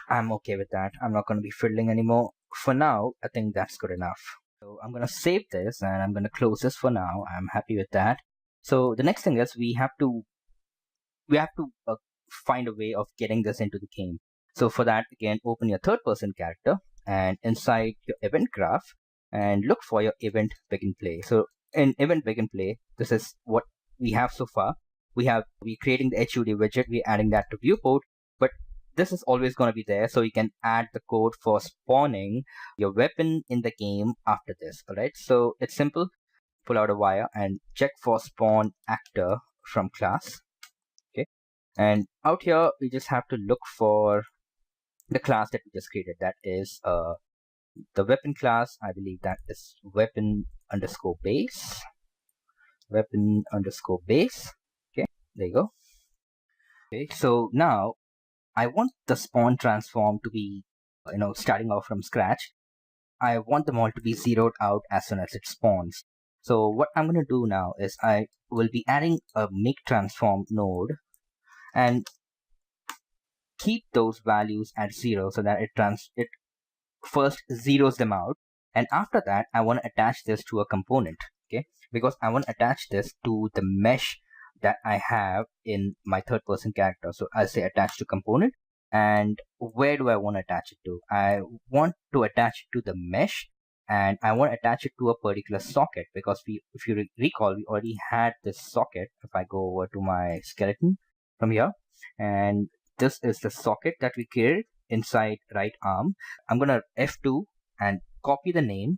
I'm okay with that. I'm not going to be fiddling anymore. For now, I think that's good enough. So I'm going to save this and I'm going to close this for now. I'm happy with that. So the next thing is we have to find a way of getting this into the game. So for that, again, open your third person character and inside your event graph and look for your event begin play. So in event begin play, this is what we have so far. We're creating the HUD widget, we're adding that to viewport, but this is always going to be there. So you can add the code for spawning your weapon in the game after this. All right. So it's simple. Pull out a wire and check for spawn actor from class. Okay. And out here, we just have to look for the class that we just created. That is the weapon class. I believe that is weapon underscore base. Weapon underscore base. Okay, there you go. Okay, so now I want the spawn transform to be, starting off from scratch. I want them all to be zeroed out as soon as it spawns. So what I'm going to do now is I will be adding a make transform node and keep those values at 0 so that it first zeroes them out, and after that I want to attach this to a component. Okay, because I want to attach this to the mesh that I have in my third person character. So I'll say attach to component, and where do I want to attach it to? I want to attach it to the mesh, and I want to attach it to a particular socket because if you recall, we already had this socket. If I go over to my skeleton from here, and this is the socket that we created inside right arm. I'm gonna F2 and copy the name.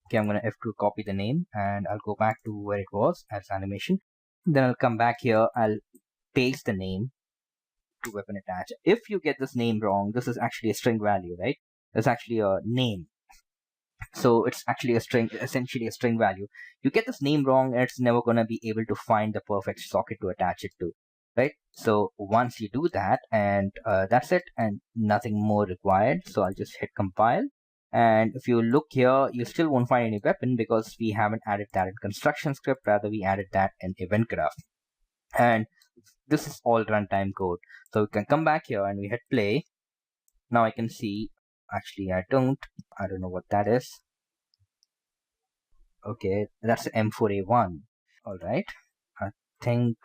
Okay, I'm gonna F2 copy the name and I'll go back to where it was as animation. Then I'll come back here, I'll paste the name to weapon attach. If you get this name wrong, this is actually a string value, right? It's actually a name. So it's actually a string, essentially a string value. You get this name wrong, and it's never gonna be able to find the perfect socket to attach it to. Right, so once you do that, and that's it, and nothing more required. So I'll just hit compile, and if you look here, you still won't find any weapon because we haven't added that in construction script. Rather, we added that in event graph, and this is all runtime code. So we can come back here and we hit play. Now I can see, actually I don't know what that is. Okay, that's M4A1. All right, I think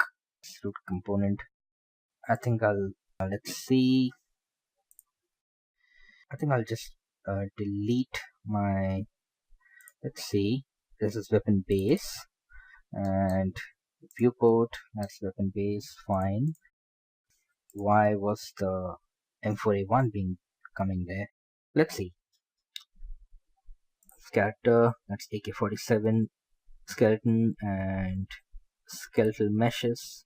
root component. I think let's see. I think I'll just delete my, let's see, this is weapon base and viewport, that's weapon base, fine. Why was the M4A1 being coming there? Let's see. Character, that's AK-47, skeleton and skeletal meshes.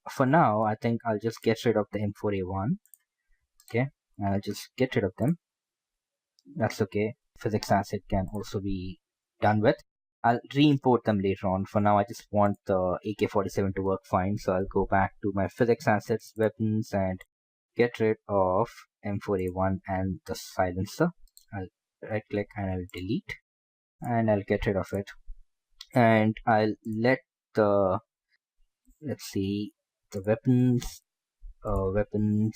For now, I think I'll just get rid of the M4A1. Okay, I'll just get rid of them. That's okay. Physics asset can also be done with. I'll re-import them later on. For now, I just want the AK-47 to work fine. So I'll go back to my physics assets, weapons, and get rid of M4A1 and the silencer. I'll right click and I'll delete, and I'll get rid of it. And I'll let the, let's see, the weapons, weapon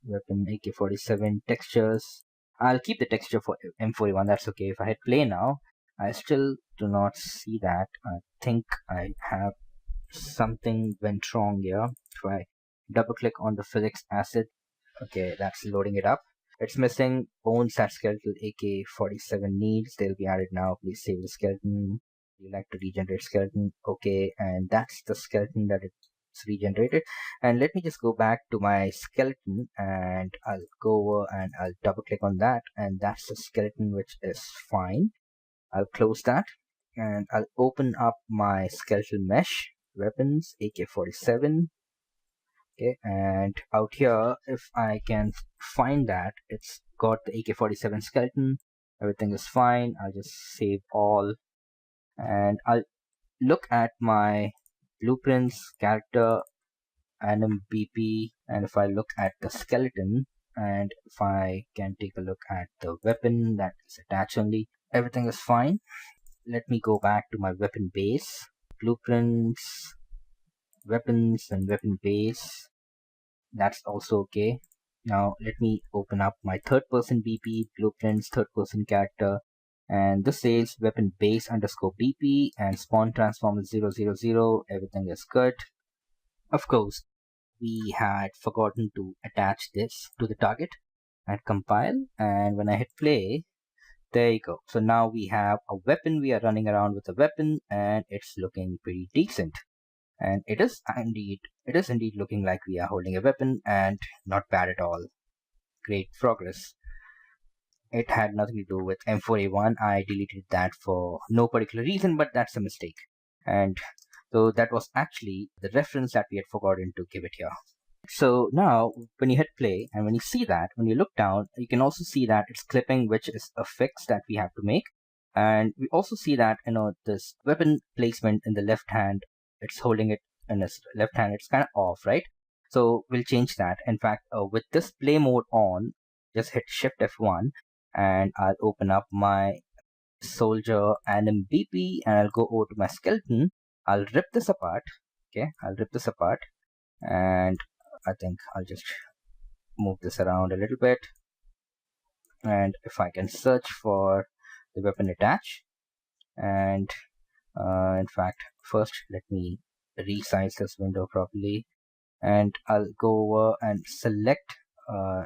AK-47 textures. I'll keep the texture for M4A1, that's okay. If I hit play now, I still do not see that. I think I have something went wrong here. If I double click on the physics asset, okay, that's loading it up. It's missing bones that skeletal AK-47 needs. They'll be added now. Please save the skeleton. You like to regenerate skeleton, okay, and that's the skeleton that it's regenerated. And let me just go back to my skeleton and I'll go over and I'll double click on that, and that's the skeleton, which is fine. I'll close that and I'll open up my skeletal mesh, weapons, AK-47. Okay, and out here, if I can find that, it's got the AK-47 skeleton. Everything is fine. I'll just save all and I'll look at my blueprints, character, anim BP, and if I look at the skeleton, and if I can take a look at the weapon that is attached only, everything is fine. Let me go back to my weapon base, blueprints, weapons, and weapon base. That's also okay. Now let me open up my third person BP, blueprints, third person character, and this says weapon base underscore BP and spawn transform is 000. Everything is good. Of course, we had forgotten to attach this to the target and compile, and when I hit play, there you go. So now we have a weapon. We are running around with a weapon and it's looking pretty decent. And it is indeed looking like we are holding a weapon and not bad at all. Great progress. It had nothing to do with M4A1. I deleted that for no particular reason, but that's a mistake. And so that was actually the reference that we had forgotten to give it here. So now when you hit play and when you see that, when you look down, you can also see that it's clipping, which is a fix that we have to make. And we also see that, this weapon placement in the left hand, it's holding it in its left hand. It's kind of off, right? So we'll change that. In fact, with this play mode on, just hit Shift F1 and I'll open up my soldier anim BP and I'll go over to my skeleton. I'll rip this apart. Okay, I'll rip this apart and I think I'll just move this around a little bit, and if I can search for the weapon attach, and in fact first let me resize this window properly, and I'll go over and select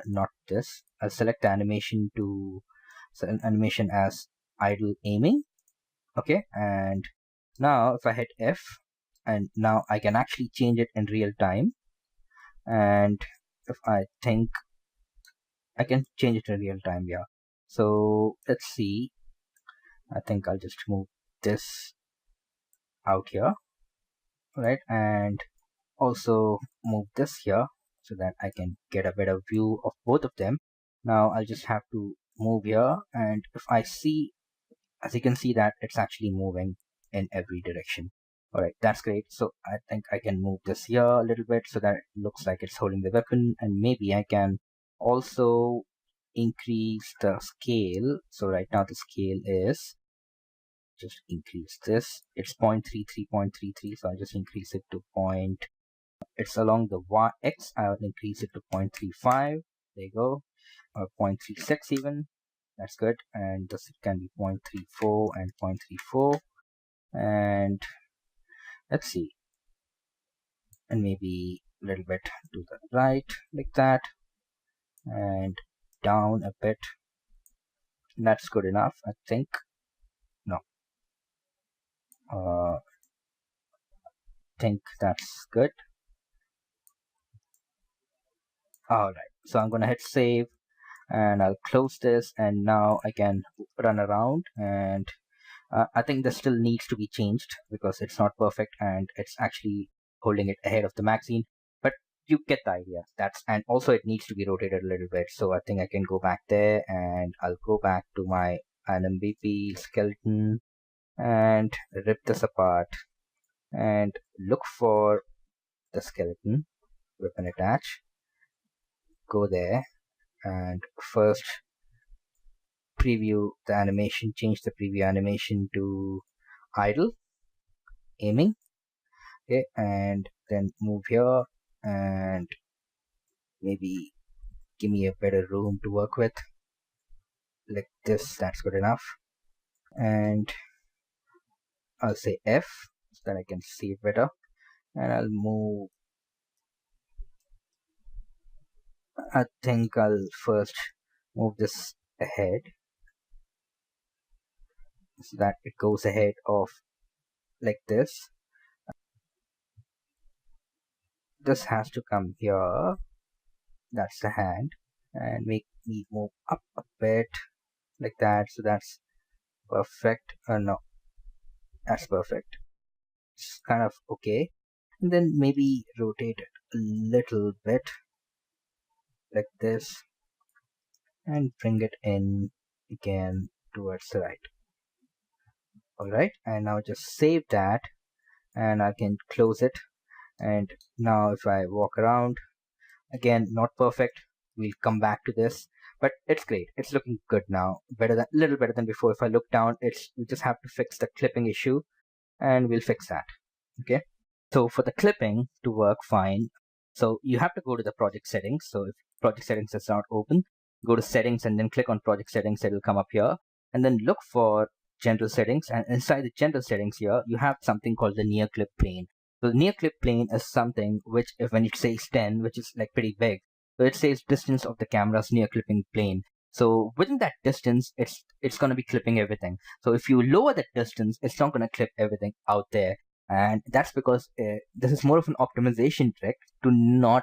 not this, I'll select animation as idle aiming. Okay, and now if I hit F, and now I can actually change it in real time. And if I think I can change it in real time, yeah. So let's see. I think I'll just move this out here, right? And also move this here so that I can get a better view of both of them. Now I'll just have to move here, and if I see, as you can see that it's actually moving in every direction. All right, that's great. So I think I can move this here a little bit so that it looks like it's holding the weapon, and maybe I can also increase the scale. So right now the scale is, just increase this. It's 0.33, so I'll just increase it to point. It's along the y-x. I'll increase it to 0.35. There you go, or 0.36 even. That's good. And this can be 0.34 and 0.34. And let's see, and maybe a little bit to the right like that, and down a bit. That's good enough, I think. No, think that's good. All right, so I'm gonna hit save and I'll close this, and now I can run around, and I think this still needs to be changed because it's not perfect and it's actually holding it ahead of the magazine, but you get the idea. And also it needs to be rotated a little bit. So I think I can go back there, and I'll go back to my NMBP skeleton and rip this apart and look for the skeleton weapon attach. Go there and first preview the animation, change the preview animation to idle aiming. Okay, and then move here and maybe give me a better room to work with like this. That's good enough. And I'll say F so that I can see it better, and I'll move. I think I'll first move this ahead so that it goes ahead of like this. This has to come here. That's the hand, and make me move up a bit like that. So that's perfect. No, that's perfect. It's kind of okay. And then maybe rotate it a little bit like this and bring it in again towards the right. All right, and now just save that, and I can close it. And now if I walk around, again, not perfect. We'll come back to this, but it's great. It's looking good now. Little better than before. If I look down, we just have to fix the clipping issue, and we'll fix that. Okay. So for the clipping to work fine, so you have to go to the project settings. So if project settings is not open, go to settings and then click on project settings. It will come up here, and then look for general settings, and inside the general settings here you have something called the near clip plane. So the near clip plane is something which, if when it says 10, which is like pretty big, so it says distance of the camera's near clipping plane. So within that distance, it's going to be clipping everything. So if you lower that distance, it's not going to clip everything out there, and that's because this is more of an optimization trick to not,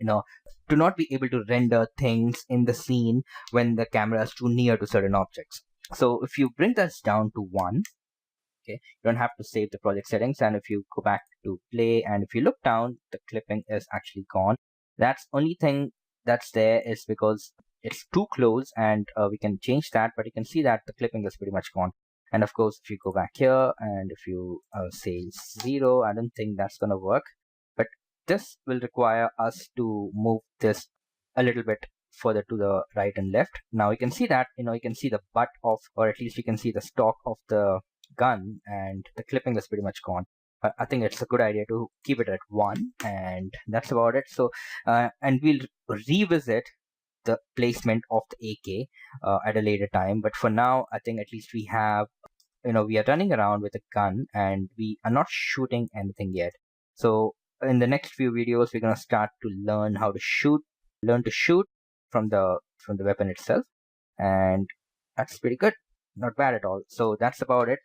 to not be able to render things in the scene when the camera is too near to certain objects. So if you bring this down to 1, okay, you don't have to save the project settings, and if you go back to play and if you look down, the clipping is actually gone. That's only thing that's there is because it's too close, and we can change that, but you can see that the clipping is pretty much gone. And of course, if you go back here and if you say 0, I don't think that's gonna work, but this will require us to move this a little bit further to the right and left. Now you can see that, you can see the butt of, or at least you can see the stock of the gun, and the clipping is pretty much gone. But I think it's a good idea to keep it at 1, and that's about it. So and we'll revisit the placement of the AK at a later time, but for now I think at least we have, we are running around with a gun and we are not shooting anything yet. So in the next few videos we're going to start to learn how to shoot, from the weapon itself, and that's pretty good, not bad at all. So that's about it.